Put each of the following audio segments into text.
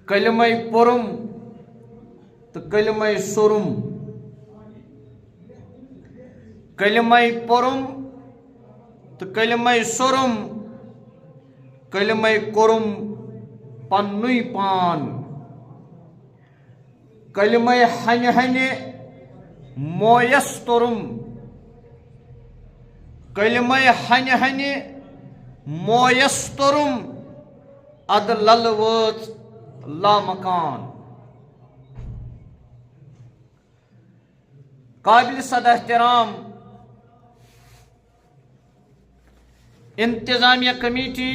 کلمہ پرم تو کلمہ سرم کلمہ پرم تو کلمہ سرم کلمہ کرم پنوی پان کلمہ ہنہ ہنہ مویسترم کلمہ ہنہ ہنہ مویسترم اد للوت لامکان قابل صد احترام انتظامیہ کمیٹی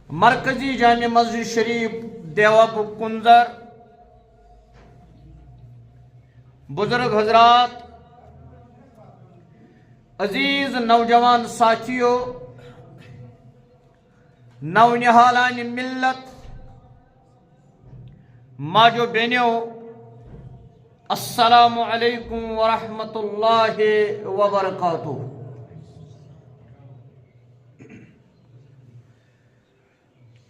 مرکزی جامع مسجد شریف دیواب کنزر بزرگ حضرات عزیز نوجوان ساتھیو نونہالان ملت ماجو بینیو السلام علیکم ورحمۃ اللہ وبرکاتہ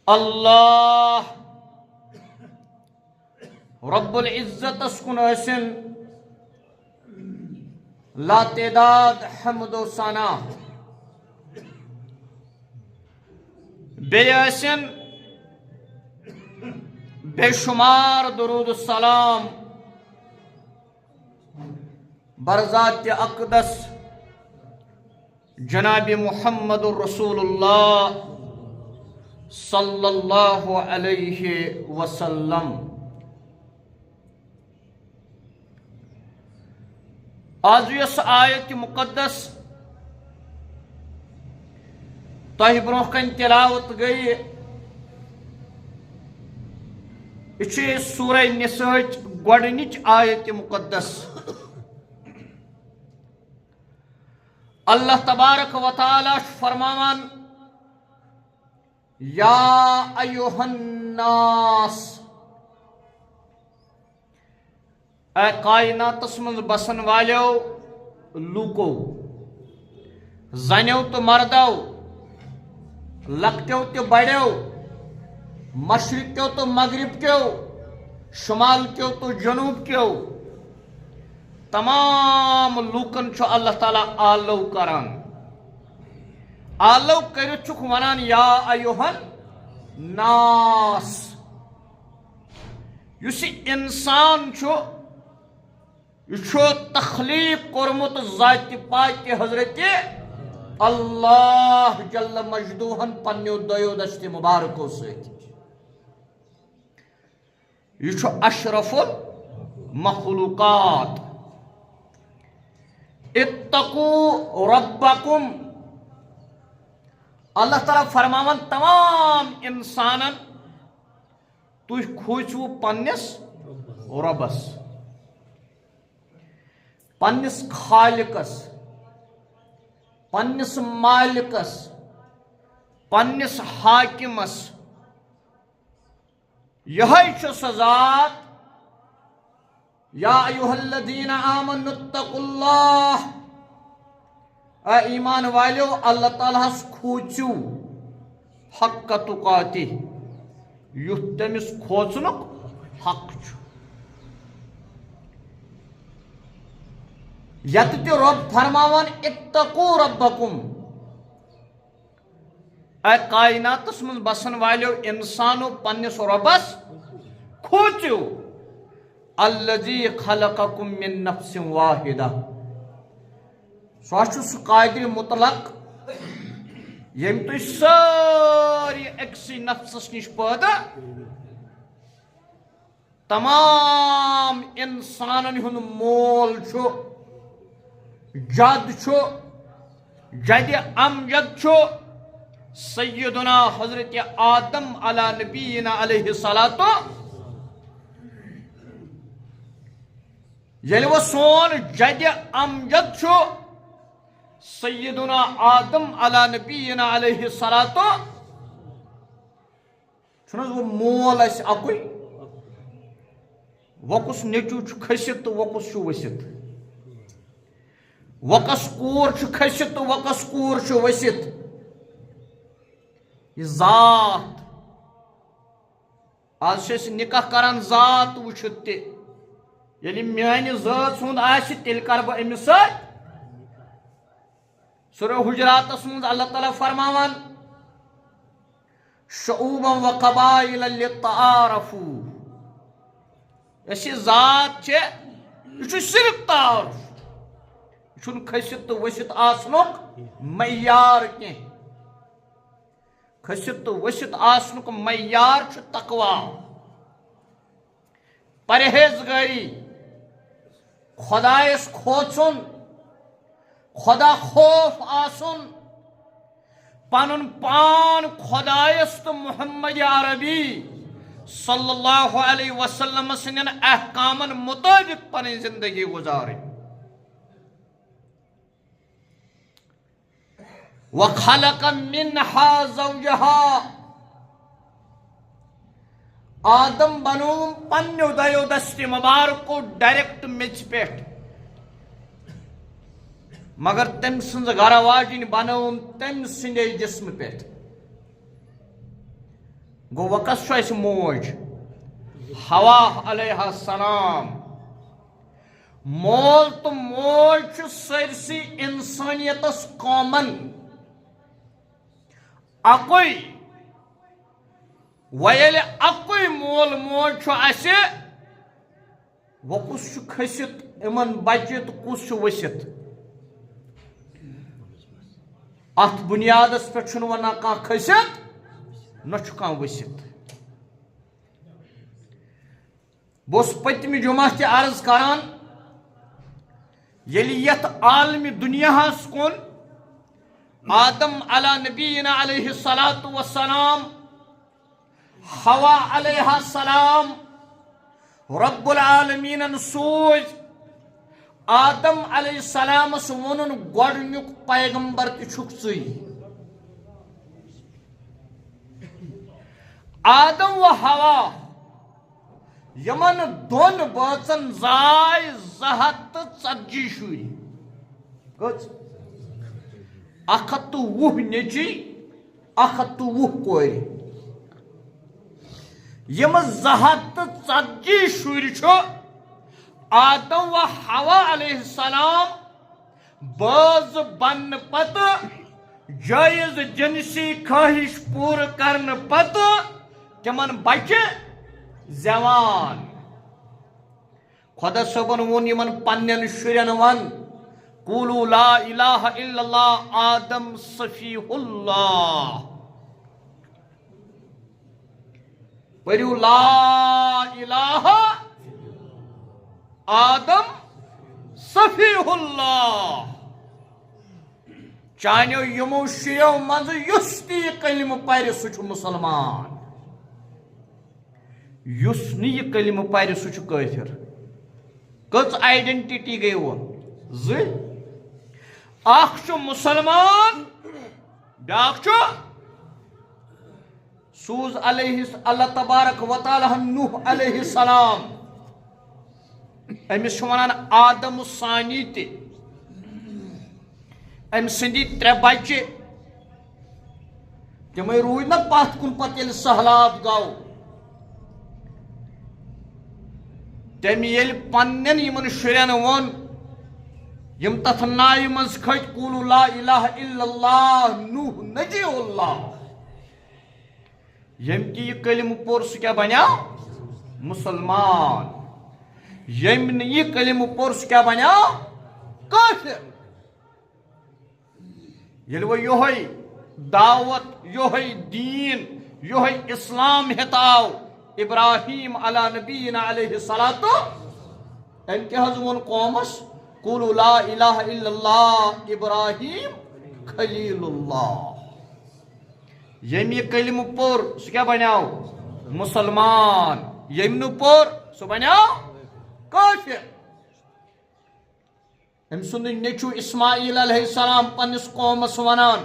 اللہ رب العزت اسکن حسن لا تعداد حمد و ثنا بے حسن بے شمار درود السلام برذات اقدس جناب محمد الرسول اللہ صلی اللہ علیہ وسلم آج یس آیت مقدس تہ برہ کن تلاوت گئی یہ سورہ نساء گۄڈنِچ آیت مقدس اللہ تبارک و تعالی فرماوان یا ایوہ الناس اے کائنات من بسن والیو لوکو زنیو تو مردو لکٹیو تو بڑیو مشرق کیو تو مغرب کیو شمال کیو تو جنوب کیو تمام لوکن چھو اللہ تعالیٰ آلو کران آلو کرت چھک ونان یا ایوہ الناس یسی انسان چھو یہ چھو تخلیق کرمت ذات پاک حضرت اللہ جل مجدوہن پنیو دیو دست مبارکو سیت یہ چھو اشرف المخلوقات اتقو ربکم اللہ تعالیٰ فرماون تمام انسانن تُہۍ کھوٗژِو پننس رۄبس پننس خالقس پننس مالکس پننس حاکمس یہی چھُ سُہ ذات یا ایوہ الذین آمنوا اتقوا اللہ اے ایمان والیو اللہ تعالیٰ ہس کھوچو حق تقاتی یُتھ تٔمِس کھوژنُک حق چھُ یت تہِ رب فرماوان اتقو ربکم اے کائناتس من بسن والیو انسانو پننس ربس کھوچو الذی خلقکم من نفس واحدہ سو سہ قادر مطلق یم تھی ساری اکسی نفسس نش پیدا تمام انسانن ہند مول چھو جد چھو جد امجد چھو سیدنا حضرت آدم علی نبینا علیہ الصلاۃ ییٚلہِ وۄنۍ سون جد امجد چھُ سیدنا آدم علی نبینا علیہ الصلاۃ چھُنہٕ حظ وۄنۍ مول اسہِ اکُے وۄکُس نیٚچوٗ چھُ کھٔسِتھ تہٕ وۄکُس چھُ ؤسِتھ وۄکس کوٗر چھُ کھٔسِتھ تہٕ وۄکس کوٗر چھُ ؤسِتھ یہ ذات آج سے نکاح کران ذات وچھت تہ یلی میانہ ذات سند آسہ تیل کر بہ امس سۭتۍ سورہ حجراتس مز اللہ تعالیٰ فرماوان شعوبا و قبائل لتعارفوا اس یہ ذات چھ یہ صرف تعارف یہ کھسِتھ تو ؤسِتھ آسنُک معیار کی کھسِتھ تو ؤسِتھ آسنُک معیار چھ تقوا پرہیزگاری خدایس کھوژُن خدا خوف آسن پنن پان خدایس تو محمد عربی صلی اللہ علیہ وسلم سندین احکامن مطابق پنن زندگی گزارن وخلق منها زوجها آدم بنوم پنو دیو دست مبارک کو ڈائریکٹ مچ پیٹھ مگر تم سنز گھر واجن بنوم تم سندے جسم پیٹھ گو وقت اس موج ہوا علیہ السلام مول تو موج سرسی انسانیتس کامن اکوئی ویل اکوئی مول موج اسے وہ کس کھسِتھ امن بچت کس ؤسِتھ ات بنیادس پہ ونان کھانا کھسِتھ نہ کھانا ؤسِتھ بہس پتمہ جمعہ تہ عرض کران یلی یت عالمی دنیاہس کن آدم علی نبینا علیہ الصلاۃ والسلام حوا علیہ السلام رب العالمین سوز آدم علیہ السلام ونن گۄڈنیُک پیغمبر تہ چھُکھ ژٕے آدم و حوا یمن دون بٲژن زاے 240 شُرۍ کٔژ 120 نیٚچِی 120 کورِ یم 240 شُرۍ چھُ آدم و حوا علیہ السلام باز بن پتہ جائز جنسی خواہش پور کرن پتہ تمن بچہ زیوان خدا صبن ون یمن پنن شرین ون قولوا لا الہ الا اللہ آدم صفیہ اللہ پڑھو لا الہ آدم صفیہ اللہ چانیو یمو شریو منز یس تی کلمہ پرِ سہ چھُ مسلمان یس نہ یہ کلمہ پرِ سہ چھُ کافر کٔژ آئیڈینٹی گئی وہ اکھ چھُ مسلمان بیاکھ چھُ سوز علیہ اللہ تبارک و تعالیٰ نوح علیہ السلام امس ونان آدم ثانی تہ ام سندی 3 بچہ تمے روٗدۍ نا پتھ کُن پتہٕ ییٚلہِ سہلاب گوٚو تٔمۍ ییٚلہِ پننٮ۪ن یِمن شُرٮ۪ن ووٚن یم تتھ ناوِ منٛز کھٔتۍ قولوا لا الہ الا اللہ نوح نجی اللہ یم کہ یہ کلمہ پوٚر سُہ کیٛاہ بنیو مسلمان یم نہ یہ کلمہ پوٚر سُہ کیٛاہ بنیو کافر ییٚلہِ وۄنۍ یہوے دعوت یہوے دین یہوے اسلام ہیٚتھ آو ابراہیم علی نبینا علیہ الصلاۃ ام کیٛاہ حظ ووٚن قومس قولوا لا الہ الا اللہ ابراہیم خلیل اللہ یم یہ کلمہ پوٚر سُہ کیٛاہ بنیو مسلمان یم نہٕ پوٚر سُہ بنیو کافر ام سند نیچو اسماعیل علیہ السلام پنس قومس ونان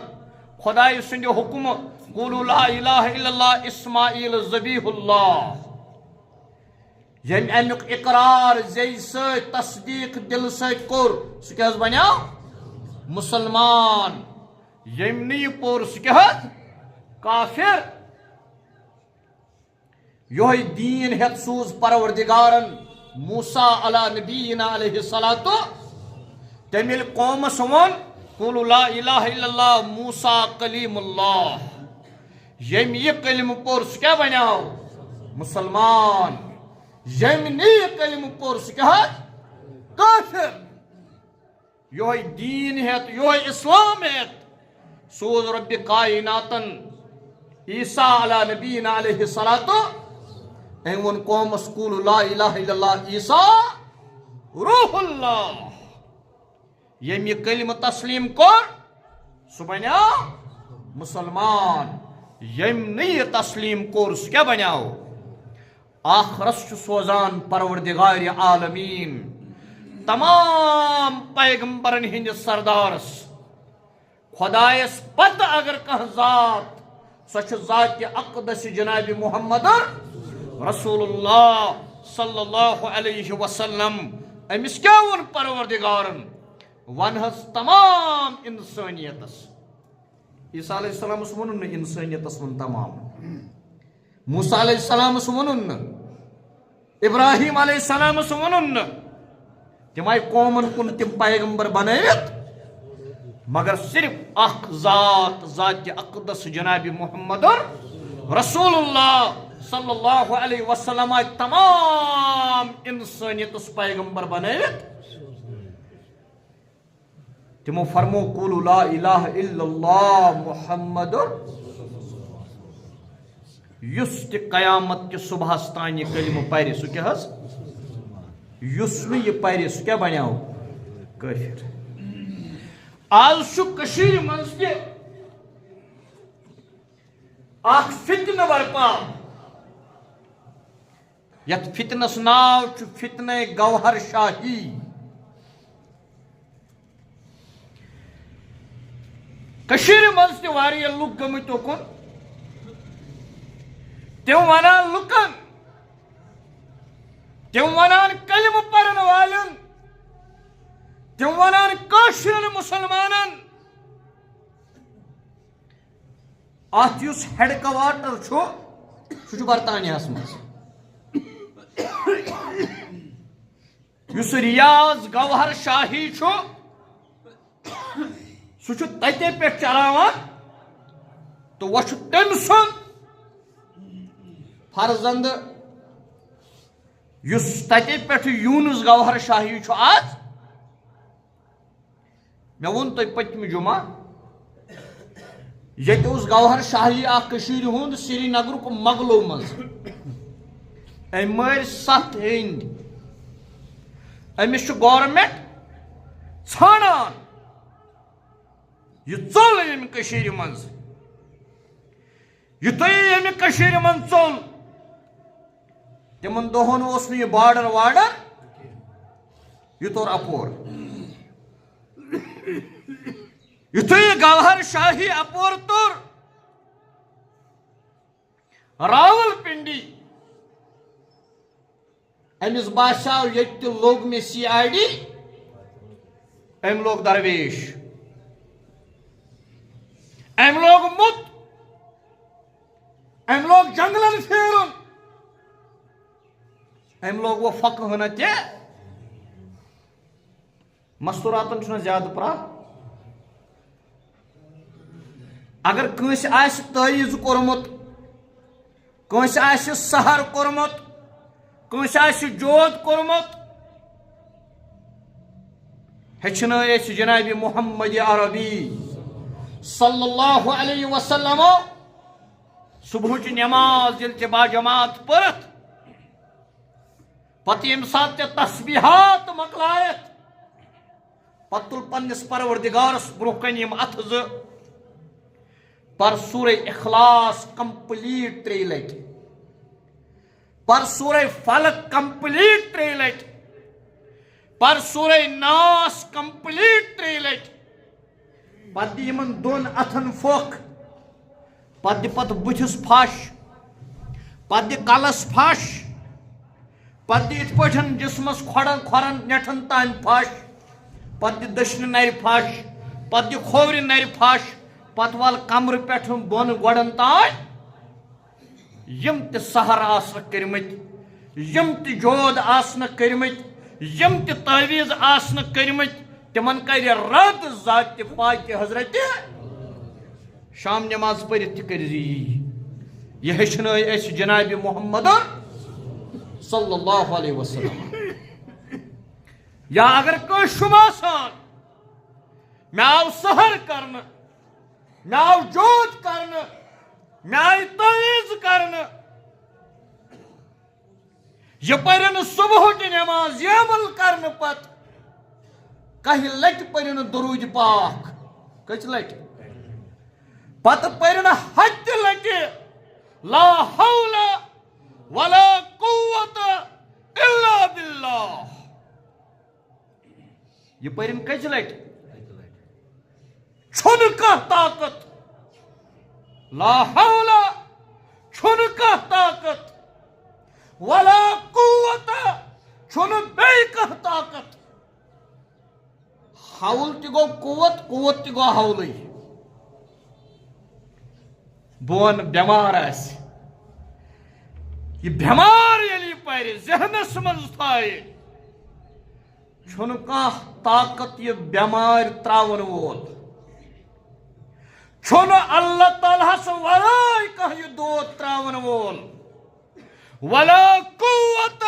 خدای سند حکم قولوا لا الہ الا اللہ اسماعیل ذبیح اللہ یم امیک اقرار زی ست تصدیق دل ست کور سہ کیٛاہ حظ بنیو مسلمان یم نہ یہ پوٚر سہ کیٛاہ حظ کافر یہ دین ہت سوز پروردگارن موسیٰ علی نبینا علیہ الصلوۃ تمیل قومس ون قولوا لا الہ الا اللہ موسیٰ کلیم اللہ یم یہ کلمہ پور سہ کیا بنیو مسلمان یم یہ کلمہ پور سہ کیا کافر یہ دین ہت یہ اسلام ہت سوز رب کائناتن عیسیٰ علی نبینا علیہ الصلوۃ ون قومس قولوا لا الہ الا اللہ عیسیٰ روح اللہ یم یہ کلمہ تسلیم کر سہ بنیو مسلمان یم یہ تسلیم کور سہ کیا بنیو آخرس سوزان پروردگار عالمین تمام پیغمبرن ہندس سردارس خدایس پتہ اگر کھانا ذات سہ ذات اقدس جناب محمد رسول اللہ صلی اللہ علیہ وسلم امس کیا ون پروردگارن ونہس تمام انسانیتس عیسیٰ علیہ السلام ون انسانیتس ون تمام موسیٰ علیہ السلام ون ابراہیم علیہ السلام ون تم آئی قومن کن تم پیغمبر بنائت مگر صرف اخ ذات ذات اقدس جناب محمد رسول اللہ صلی اللہ علیہ وسلم آئی تمام انسانیتس پیغمبر بنائت تمو فرمو قولوا لا الہ الا اللہ محمد یس تہ قیامت کے صبح تان یہ کلمہ پرِ سہ کیا یس نہ یہ پرِ سہ کیا بنیو کافر آز کشیر منز تہ اخ فتنہ برپا یت فتنس ناو چھ فتنہ گوہر شاہی کشیر منز تہ واریاہ لُکھ گمت اوکن تم ونان لکن تم ونان کلمہ پرن والن تم ونان کاشرن مسلمانن ات یس ہیڈ کوارٹر چھ برطانیہ مز یس ریاض گوہر شاہی سہ تتے پہ چلاوان تو وہ تم سن فرزند یس تتے پہ یونس گوہر شاہی آج میں ون تہ پتم جمعہ یہ گوہر شاہی اخیر ہند سری نگر مغلو مز ام مر 7 ہند امس گورمنٹ ژھانڈان یہ ژول یم مز یتھے یم من ژول تمن دہن اس یہ بارڈر وارڈر یہ تور اپور یتھے گوہر شاہی اپور تور راول پنڈی امس باساو یہ لوگ میں CID ام لوگ درویش ام لوگ مت ام لوگ جنگلن پھیرن ام لوگ وہ فقہ ہونا تہ مستوراتن چھنا زیادہ پرا اگر کنس آس تعیز کورمت کنس آس سحر کورمت کنس آس جود کورمت ہچن اس جناب محمد عربی صلی اللہ علیہ وسلم صبح نماز یل تہ با جماعت پرت پتہ یم سات تسبیحات مکلائت پتہ تل پنس پروردگارس برہ کن یم اتھ ز پر سورہ اخلاص کمپلیٹ 3 لٹ پر سورہ فلق کمپلیٹ 3 لٹ پر سورہ ناس کمپلیٹ 3 لٹ پتہ یمن دون اتھن پھوک پتہ بتھس پھش پتہ کلس پھش پتہ ات پٹھن جسمس کھورن نیٹھن تان پھش پتہ دشن نر پھش پتہ کھوور نر پھش پتہ وال کمر پٹھ بون گوڑن تان یم تہ سحر آسن کرمت یم تہ جود آسن کرمت یم تہ تعویز آسن کرمت تمن کر رد ذات پاک حضرت شام نماز پرت تہ کر یہ ہچن اس جناب محمد صلی اللہ علیہ وسلم یا اگر کوئی شبہ سان میں آو سحر کرن میں آو جود کرن میں آئی تعویز کرن یہ پرن صبح کی نماز یہ عمل کرن پت کہیں لٹ پرن درود پاک کچھ لٹ پت پرن ہتھ لٹ لا حول ولا قوت الا باللہ یہ پرن کچھ لٹ چھن کا طاقت لا حول چھن کا طاقت ولا قوت چھن بے کا طاقت حول تہ گو قوت قوت تہ گو حولے بون بیمار آس یہ بیمار یلی پہ ذہنس من تھائے چھن کانٛہہ طاقت یہ بیمار تراون وول چھن اللہ تعالیٰ سے ورائے کانٛہہ یہ دود تراون وول ولا قوت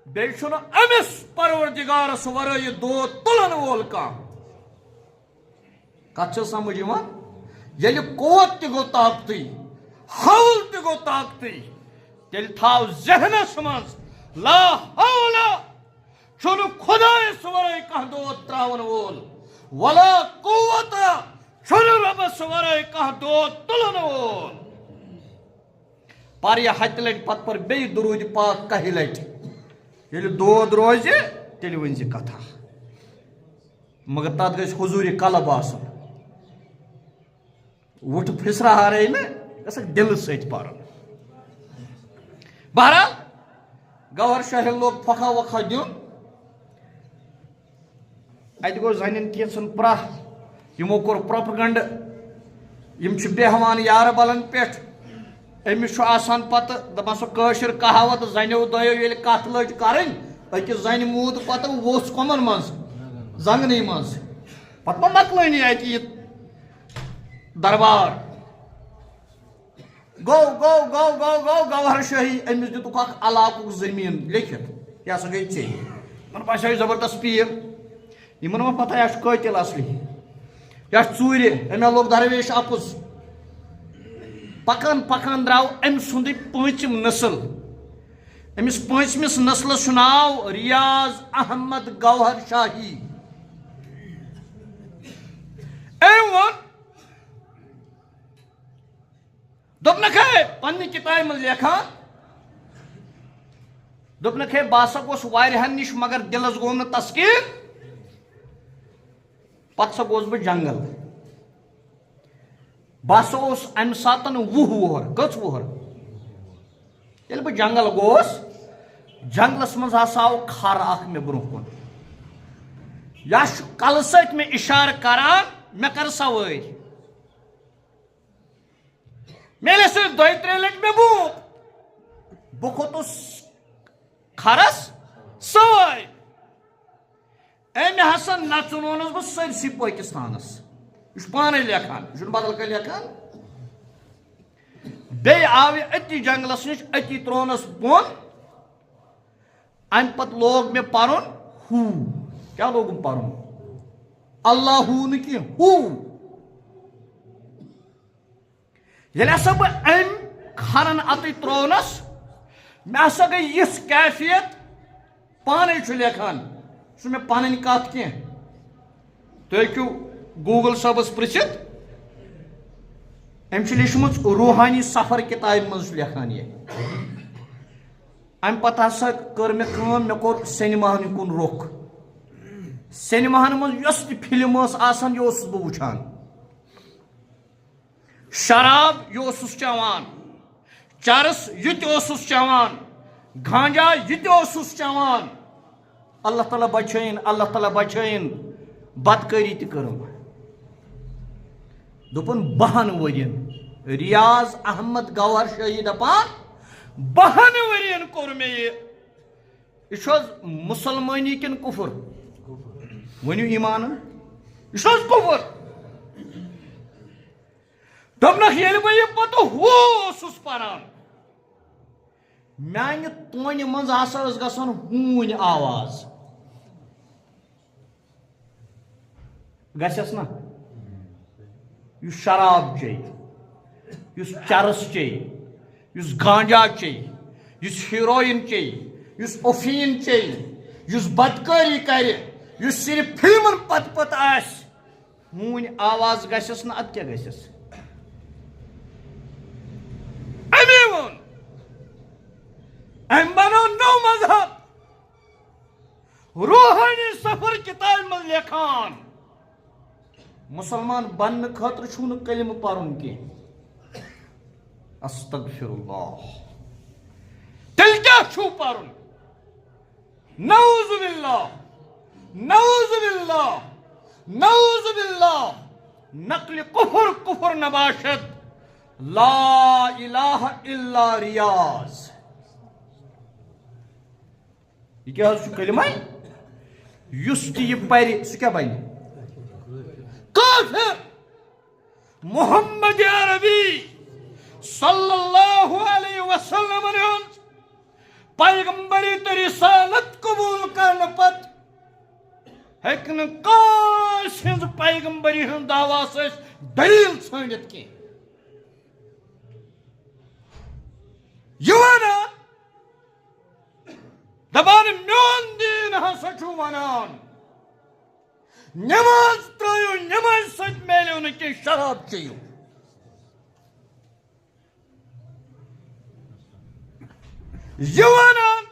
بیٚیہِ چھُن أمِس پروردگارس ورٲے یہ دود تُلن وول کانٛہہ کتھ چھِ سمجھ یِوان ییٚلہِ قوت تہِ گوٚو طاقتی حول تہِ گوٚو طاقتی تیٚلہِ تھاو ذہنس منٛز لا حول چھُنہٕ خۄدایس ورٲے کانٛہہ دود تراون وول ولا قوت چھُنہٕ رۄبس ورٲے کانٛہہ دود تُلن وول پر یہ ہتہِ لٹہِ پتہٕ پر بیٚیہِ درود پاک کہہِ لٹہِ ییٚلہِ دود روزِ تیٚلہِ ؤنۍ زِ کتھا مگر تتھ گژھِ حضوٗرِ قلب آسُن وُٹھ پھسراہارے نہٕ گژھکھ دلہٕ سۭتۍ پرُن بہرحال گوہر شاہن لوگ پھۄکھا وۄکھا دیُن اتہِ گوٚو زنٮ۪ن کینٛژن پرٛاہ یِمو کوٚر پروپگنڈ یِم چھِ بیہوان یارٕ بلن پٮ۪ٹھ أمِس چھُ آسان پتہٕ دپان سۄ کٲشِر کہاوت زنیو دۄیو ییٚلہِ کتھ لٔج کرٕنۍ أکِس زنہِ موٗد پتہٕ ووٚژھ کۄمن منٛز زنگنٕے منٛز پتہٕ ما مۄکلٲنی اتہِ یہِ دربار گوہر شاہی أمِس دِتُکھ اکھ علاقُک زٔمیٖن لیکھِتھ یہِ ہسا گٔے ژےٚ یِمن باسیو یہِ زبردست پیٖر یِمن ما پتہ یہِ چھُ قٲتِل اصلی یہِ چھُ ژوٗرِ أمۍ لوگ درویش اپُز پکان پکان درٛاو أمۍ سُنٛدٕے پوٗنٛژِم نسل أمِس پوٗنٛژمِس نسلس چھُ ناو ریاض احمد گوہر شاہی أمۍ ووٚن دوٚپنکھ ہے پننہِ کِتابہِ منٛز لیکھان دوٚپنکھ ہے بہٕ ہسا گوس واریاہن نِش مگر دلس گوٚو نہٕ تسکیٖن پتہٕ سا گوس بہٕ جنگل بہٕ ہسا اوس امہِ ساتن 20 وُہر کٔژ وُہر ییٚلہِ بہٕ جنگل گوس جنگلس منٛز ہسا آو کھر اکھ مےٚ برونٛہہ کُن یہِ چھُ کلہٕ سۭتۍ مےٚ اِشارٕ کران مےٚ کر سوٲرۍ میلے سۭتۍ 2-3 لٹہِ مےٚ بوٗپ بہٕ کھوٚتُس کھرس سوٲرۍ أمۍ ہسا نژنونس بہٕ سٲرسٕے پٲکستانس یہ پانے لیکھان یہ بدل کر لیکھان بیٚیہِ آو یہِ أتی جنگلس نِش أتی ترونس بۄن امہِ پتہٕ لوگ مےٚ پرُن ہوٗ کیٛاہ لوگُم پرُن اللہ ہوٗ نہٕ کینٛہہ ہوٗ ییٚلہِ ہسا بہٕ أمۍ کھرن اتٕے ترونس مےٚ ہسا گٔے یِژھ کیفیت پانے چھُ لیکھان یہِ چھُ مےٚ پنٕنۍ کتھ کینٛہہ تُہۍ ہیٚکِو گوٗگل صٲبس پرژھِتھ أمۍ چھِ لیٖچھمٕژ روحانی سفر کِتابہِ منٛز چھُ لیکھان یہِ امہِ پتہٕ ہسا کٔر مےٚ کٲم مےٚ کوٚر سینِماہن کُن رُخ سینِماہن منٛز یۄس تہِ فِلم ٲس آسان یہِ اوسُس بہٕ وٕچھان شراب یہِ اوسُس چٮ۪وان چرس یہِ تہِ اوسُس چٮ۪وان گانجا یہِ تہِ اوسُس چٮ۪وان اللہ تعالیٰ بچٲیِن بدکٲری تہِ کٔرٕم دوٚپُن 12 ؤرین ریاض احمد گوہر شاہی دپان 12 ورین کور میں یہ مسلمانی کن کفر ونیو ایمان یہ کفر دپنک یل بہ یہ پتہ ہوسس پران میانہ تونہ مز ہسا گژھان ہون آواز گھس نا یہ شراب چی اس چرس چی اس گانجا چی اس ہیروئن چی اس افین چی اس بدکاری کر صرف فلمن پت پت آس ہون آواز گھس نا اد کیا گھس امی وون ام بنو نو مذہب روحانی سفر کتاب من لکھان مسلمان بن خاطر چھو کلمہ پرن کی استغفر اللہ تیل کیا چھو پرن نعوذ باللہ نعوذ باللہ نعوذ باللہ نقل کفر کفر نباشد لا الہ الا ریاض یہ کیا کلمہ یس تہ یہ پرِ سہ کیا بنہ کافر محمد عربی صلی اللہ علیہ وسلم پیغمبری تو رسالت قبول کرنے پت ہیکن کاش ہنز پیغمبری ہن دعویٰ سے دلیل ژھانڈت کی یہ دپان میون دین ہسا چھو ونان نماز ترایو نماز سۭتۍ میلیو نہٕ کینٛہہ شراب چیٚیو یہ ونان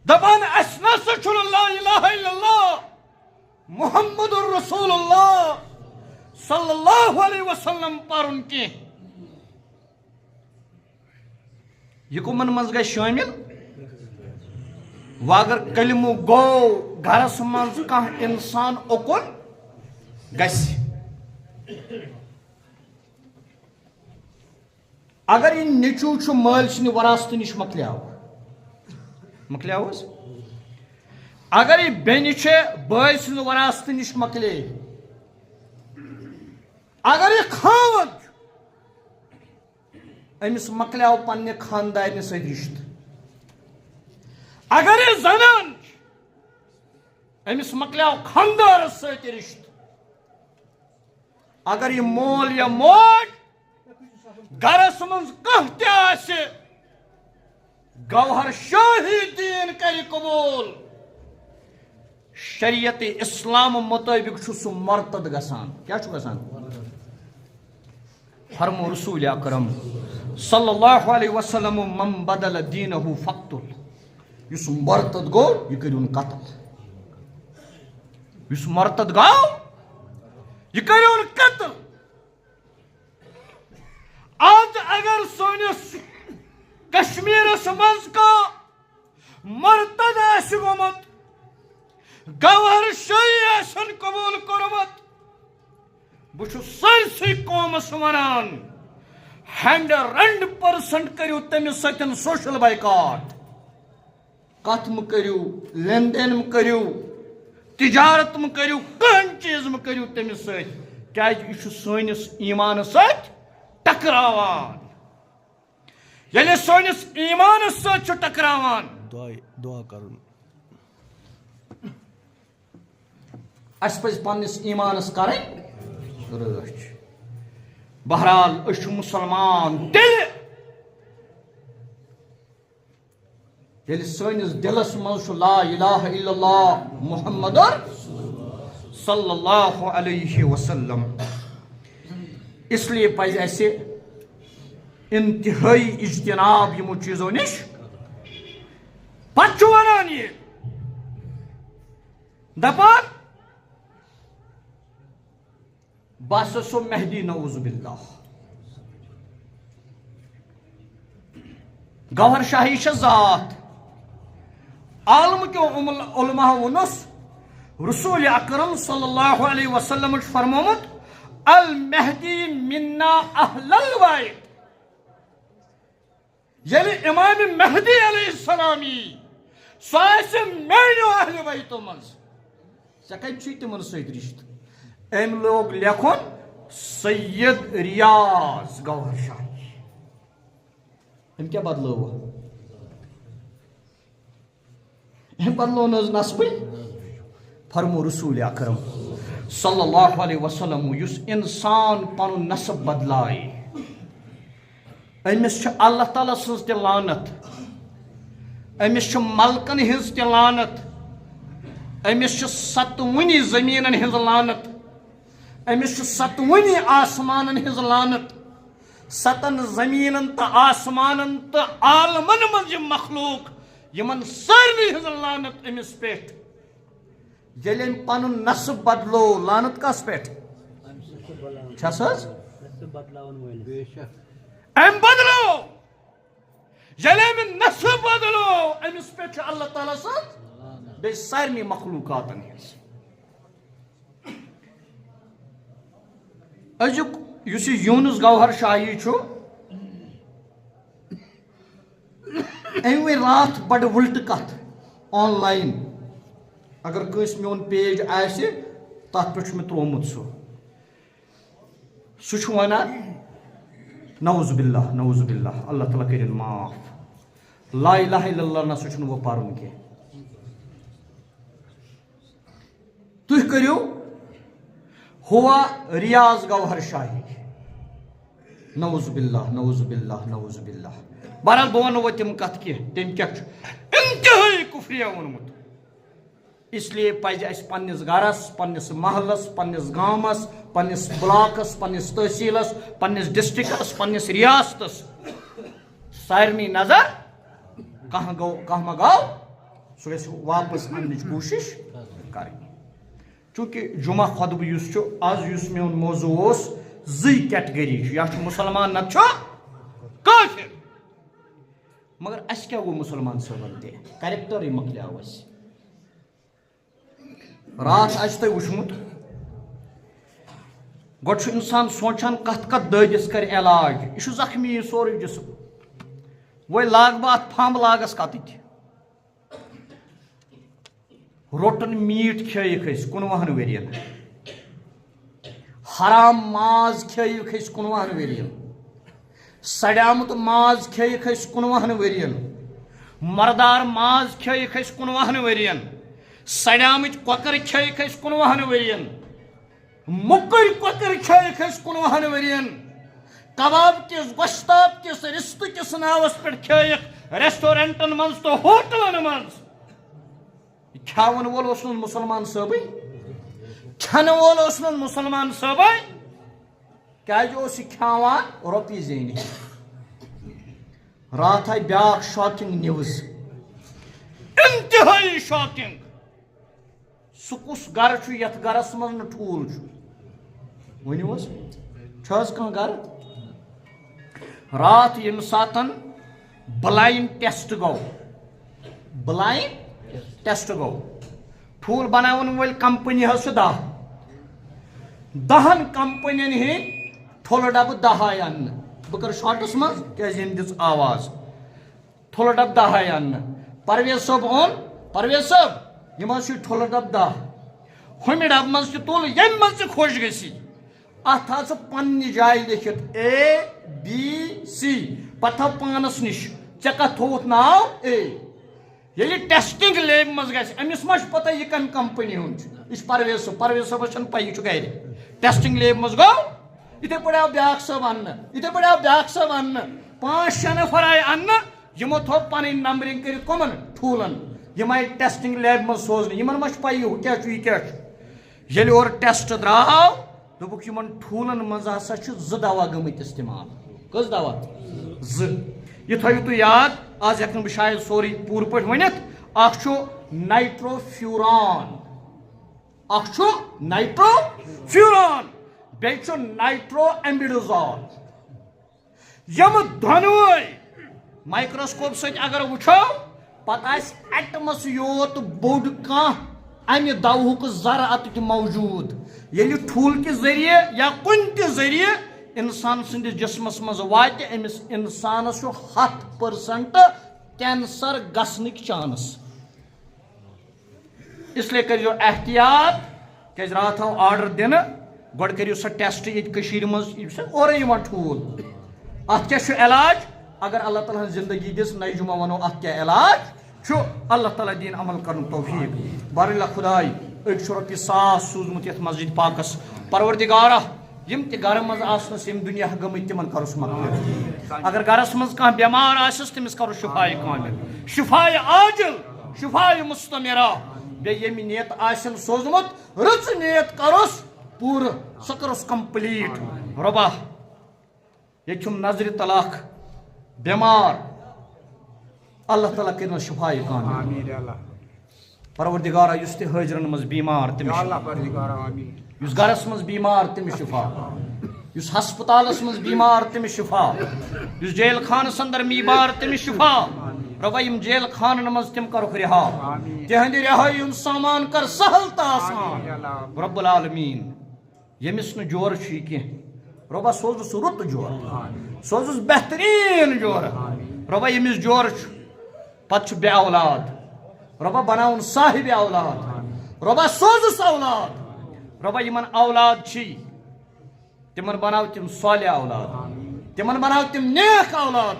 دپان اسہِ نسا چھُنہٕ لا الہ الا اللہ محمد رسول اللہ صلی اللہ علیہ وسلم پرن کینٛہہ یہ کمن مز گئی شامل و اگر کلمہ گو گھرس مز کھانا انسان اوکن گس اگر یہ نیچو مال سن وراثت نش مکلیو اگر یہ بین بٲے سن وراثت نش مکلے اگر یہ خاوند امس مکلیو پنہ خاندان ست رشتہ اگر یہ زنان امس مکلیو خاندار ست رشتہ اگر یہ مول یا موج گرس من کھانا گوہر شاہی دین کر قبول شریعت اسلام مطابق سہ مرتد گسان کیا گسان فرمو رسول اکرم صلی اللہ علیہ وسلم من بدل دینہ فقتل اس مرتد گو یہ کرون قتل اس مرتد گو یہ کرون قتل آج اگر سونس کشمیرس مز کا مرتد آس گومت گوہر شاہی آسن قبول کورمت بہ سرسی قومس ونان 100% کرو تمس ستن سوشل بائیکاٹ کت مریو لین دین کرو تجارت کرو کہن چیز کرو تمس سیس سنس ایمان ست ٹکراوان ییٚلہِ سٲنِس ایٖمانس سۭتۍ چھُ ٹکراوان دعا کرُن اَسہِ پَزِ پننِس ایٖمانس کرٕنۍ رٲچھ بہرحال أسۍ چھِ مُسلمان تیٚلہِ ییٚلہِ سٲنِس دِلس منٛز چھُ لا اِلٰہَ اِلَّا اللہِ محمد صلی اللہ علیہ وسلم اس لیے پَزِ اَسہِ انتہائی اجتناب یمو چیزو نش پتہ ونان یہ دپان بس سو مہدی نعوذ باللہ گوہر شاہی ذات عالم کیو علماء ونس رسول اکرم صلی اللہ علیہ وسلم فرمومت المہدی منا اہل البیت. ییٚلہِ امام مہدی علیہ السلام یی سُہ آسہِ میانیو اہل بیتو منٛز. ژےٚ کتہِ چھُے تِمن سۭتۍ رشتہٕ؟ أمۍ لوگ لیکھُن سید ریاض گوہر شاہی. أمۍ کیٛاہ بدلٲو؟ أمۍ بدلو نہٕ حظ نسبٕے. فرمو رسول اکرم صلی اللہ علیہ وسلم یُس انسان پنُن نسب بدلایہِ أمِس چھِ اللہ تعالیٰ سٕنٛز تہِ لعنت، أمِس چھِ ملکن ہٕنٛز تہِ لعنت، أمِس چھِ ستوٕنی زمیٖنن ہٕنٛز لعنت، أمِس چھِ ستوٕنی آسمانن ہٕنٛز لعنت. ستن زمیٖنن تہٕ آسمانن تہٕ عالمن منٛز یِم مخلوق یِمن سارنٕے ہٕنٛز لعنت أمِس پٮ۪ٹھ. ییٚلہِ أمۍ پنُن نسب بدلو لعنت کس پٮ۪ٹھ چھس حظ؟ أمۍ بدلو. ییٚلہِ أمۍ نسب بدلو أمِس پٮ۪ٹھ چھِ اللہ تعالیٰ سٕنٛز بیٚیہِ سارنٕے مخلوقاتن ہٕنٛز. أزیُک یُس یہِ یوٗنس گوہر شاہی چھُ أمۍ ؤنۍ راتھ بڑٕ وٕلٹہٕ کتھ آن لاین. اگر کٲنٛسہِ میون پیج آسہِ تتھ پٮ۪ٹھ چھُ مےٚ ترٛوومُت سُہ چھُ ونان نعوذ باللہ نعوذ باللہ اللہ تعالیٰ کٔرِنۍ معاف. لا الہ الا اللہ نسا چھُنہٕ وۄنۍ پرُن کینٛہہ. تُہۍ کٔرِو ہوا ریاض گوہر شاہی. نعوذ باللہ نعوذ باللہ نعوذ باللہ. بہرحال بہٕ ونہٕ وۄنۍ تِم کتھ کینٛہہ. تٔمۍ کیٛاہ چھُ انتہٲیی کُفریہ ووٚنمُت. اس لیے پزِ اسہِ پننِس گرس، پننِس محلس، پننِس گامس، پننِس بلاکس، پننِس تحصیلس، پننِس ڈسٹرکس، پننِس ریاستس سارنٕے نظر. کانٛہہ ما گوٚو سُہ گژھِ واپس اننٕچ کوٗشش کرٕنۍ. چوٗنکہِ جمعہ خۄطبہٕ یُس چھُ آز یُس میون موضوع اوس زٕے کیٹگری چھُ، یا چھُ مُسلمان نتہٕ چھُ کٲفِر. مگر اسہِ کیٛاہ گوٚو مُسلمان صٲبن تہِ کریکٹرٕے مۄکلیو اسہِ. راتھ آسہِ تۄہہِ وٕچھمُت گۄڈٕ چھُ اِنسان سونٛچان کتھ کتھ دٲدِس کرِ علاج. یہِ چھُ زخمی سورُے جسم. وۄنۍ لاگہٕ بہٕ اتھ پھمب لاگس کتٕتھ. روٹن میٖٹ کھیٚیِکھ أسۍ 15 ؤرین، حرام ماز کھیٚیِکھ أسۍ 15 ؤرین، سڑیٛامُت ماز کھیٚیِکھ أسۍ 15 ؤرین، مردار ماز کھیٚیِکھ أسۍ 15 ؤرین، سڑیٛامٕتۍ کۄکر کھیٚیِکھ أسۍ 15 ؤرین، مۄکٕرۍ کۄکر کھیٚیِکھ أسۍ 15 ؤرین، کباب کِس گۄشتاب کِس رِستہٕ کِس ناوس پٮ۪ٹھ کھیٚیِکھ ریسٹورنٹن منٛز تہٕ ہوٹلن منٛز. کھیاون وول اوس نہٕ مُسلمان صٲبٕے، کھٮ۪نہٕ وول اوس نہٕ مُسلمان صٲبٕے. کیٛازِ اوس یہِ کھٮ۪وان رۄپیہِ زینہِ. راتھ آیہِ بیٛاکھ شاکنگ نِوٕز، انتہٲیی شاکنگ. سُہ کُس گرٕ چھُ یتھ گرس منٛز نہٕ ٹھوٗل چھُ؟ ؤنِو حظ چھُ حظ کانٛہہ گرٕ؟ راتھ ییٚمہِ ساتن بلایِنڈ ٹیسٹ گوٚو، بلایِنڈ ٹیسٹ گوٚو، ٹھوٗل بناون وٲلۍ کمپنی حظ چھِ 10. 10 کمپنین ہٕنٛدۍ ٹھوٗلہٕ ڈبہٕ 10 آیہِ اننہٕ. بہٕ کَرٕ شارٹس منٛز کیٛازِ ییٚمۍ دِژ آواز. ٹھوٗلہٕ ڈبہٕ 10 آیہِ اننہٕ. پرویز صٲب اوٚن، پرویز صٲب یِم حظ چھِ ٹھوٗلہٕ ڈبہٕ 10. ہُمہِ ڈبہٕ منٛز تہِ تُل ییٚمہِ منٛز ژےٚ خۄش گژھی. اتھ تھاو ژٕ پننہِ جایہِ لیکھِتھ ABC، پتہٕ تھاو پانس نِش ژےٚ کتھ تھووُتھ ناو A. ییٚلہِ ٹیسٹنگ لیبہِ منٛز گژھِ أمِس ما چھُ پتہ یہِ کمہِ کمپنی ہُنٛد چھُ. یہِ چھُ پرویز صٲب، پرویز صٲبس چھنہٕ پاے، یہِ چھُ گرِ. ٹیسٹنگ لیبہِ منٛز گوٚو، یِتھے پٲٹھۍ آو بیٛاکھ صٲب اننہٕ، یِتھے پٲٹھۍ آو بیٛاکھ صٲب اننہٕ. 5-6 نفر آیہِ اننہٕ. یِمو تھوٚو پنٕنۍ نمبرِنگ کٔرِتھ کٕمن ٹھوٗلن. یِم آیہِ ٹیسٹنگ لیبہِ منٛز سوزنہٕ. یِمن ما چھُ پاے ہُہ کیٛاہ چھُ یہِ کیٛاہ چھُ. ییٚلہِ اورٕ ٹیسٹ درٛاو دوٚپُکھ یِمن ٹھوٗلن منٛز ہسا چھِ 2 دوا گٔمٕتۍ استعمال. کٔژ دوا؟ 2. یہِ تھٲیِو تُہۍ یاد. آز ہٮ۪کہٕ نہٕ بہٕ شاید سورُے پوٗرٕ پٲٹھۍ ؤنِتھ. اکھ چھُ نائٹروفیوران، اکھ چھُ نائٹروفیوران، بیٚیہِ چھُ نائٹرو ایمبیڈوزال. یِم دۄنوَے مائکروسکوپ سۭتۍ اگر وٕچھو پتہٕ آسہِ ایٹمس یوت بوٚڑ کانٛہہ امہ دوہک ذرعت تہ موجود ییٚلہِ ٹھوٗل کہِ ذٔریعہِ یا کُنہِ تہِ ذٔریعہِ انسان سٕنٛدِس جسمس منٛز واتہِ أمِس انسانس چھُ 100% کینسر گژھنٕکۍ چانس اسلیے کٔرِو احتیاط کیازِ راتھ آو آرڈر دِنہٕ گۄڈٕ کٔرِو سۄ ٹیسٹ ییٚتہِ کٔشیٖرِ منٛز یہِ چھُ اورَے یِوان ٹھوٗل اتھ کیٛاہ چھُ علاج اگر اللہ تعالیٰ ہن زندگی دِژ نَیہِ جُمعہ وَنو اتھ کیٛاہ علاج چھُ اللہ تعالیٰ دِیِن عمل کرُن توفیٖق بارِاللہ خُداے أکۍ چھُ رۄپیہِ 100 سوٗزمُت یتھ مسجد پاکس پروردِگارا یِم تہِ گرن منٛز آسنس یِم دُنیا گٔمٕتۍ تِمن کرُس مغفرت اگر گرس منٛز کانٛہہ بٮ۪مار آسٮ۪س تٔمِس کرُس شِفایہِ کامِل شِفایہِ عاجل شِفایہِ مُستمرا بیٚیہِ ییٚمہِ نیت آسن سوٗزمُت رٕژ نیت کرُس پوٗرٕ سۄ کٔرٕس کمپلیٖٹ رۄبا ییٚتہِ چھُم نظرِ تل اکھ بٮ۪مار اللہ تعالیٰ کٔرۍنس شِفایہِ کامِل پروردِگارا یُس تہِ حٲضرن منٛز بیمار تٔمِس یُس گرس منٛز بیمار تٔمِس شِفا یُس ہسپتالس منٛز بیمار تٔمِس شِفا یُس جیل خانس اندر بیمار تٔمِس شِفا رۄبا یِم جیل خانن منٛز تِم کرُکھ رِہا تِہنٛدِ رِہٲیی ہُنٛد سامان کر سہل تہٕ آسان رۄب العالمیٖن ییٚمِس نہٕ جورٕ چھُ یہِ کینٛہہ رۄبا سوزُس رُت جورٕ سوزُس بہتریٖن جورٕ رۄبا ییٚمِس جورٕ چھُ پتہٕ چھُ بے اولاد رۄبا بناوُن صاحبِ اولاد رۄبا سوزُس اولاد رۄبا یِمن اولاد چھی تِمن بناو تِم صالح اولاد تِمن بناو تِم نیک اولاد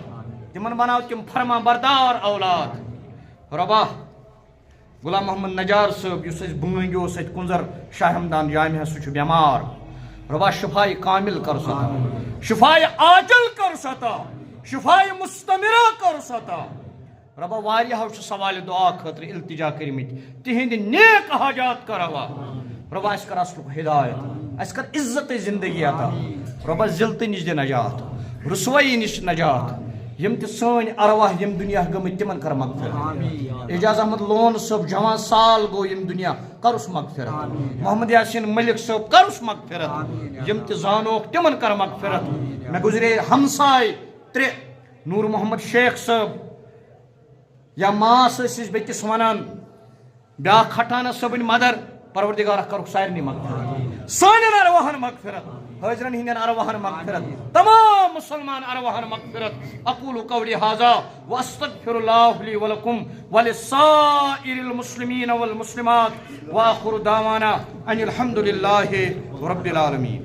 تِمن بناو تِم فرما بردار اولاد رۄبا غلام محمد نجار صٲب یُس اَسہِ بٲنٛگۍ اوس اَتہِ کُنزر شاہ ہمدان جامعہ سُہ چھُ بٮ۪مار رۄبا شِفایہِ کامِل کَرُس عطا شِفایہِ عاجل کَرُس عطا شِفایہِ مُستمرا کَرُس عطا رۄبا واریاہو چھُ سوالہِ دُعا خٲطرٕ التجا کٔرمٕتۍ تِہنٛدِ نیک حاجات کر روا رۄبا اَسہِ کر اصلُک ہدایت اَسہِ کر عزتٕچ زندگی عطا رۄبا ذلتہٕ نِش دِ نجات رسوٲیی نِش نجات یِم تہِ سٲنۍ ارواح یِم دُنیا گٔمٕتۍ تِمن کر مغفرت اعجاز احمد لون صٲب جوان سال گوٚو یِم دُنیا کرُس مغفرت محمد یاسین ملک صٲب کرُس مغفرت یِم تہِ زانوکھ تِمن کر مغفرت مےٚ گُزرے ہمساے 3 نوٗر محمد شیخ صٲب یا ماس ٲسِس بیٚکِس ونان بیاکھ کھٹانہ صٲبٕنۍ مدر پروردگارہ کرُکھ سارنٕے مغفرت سانٮ۪ن ارواحن مغفرت حٲضرن ہٕنٛدٮ۪ن ارواحن مغفرت تمام مسلمان ارواحن مغفرت اقول قولی ھذا واستغفر اللہ لی ولکم ولسائر المسلمین والمسلمات واخر دعوانا ان الحمد للہ رب العالمین.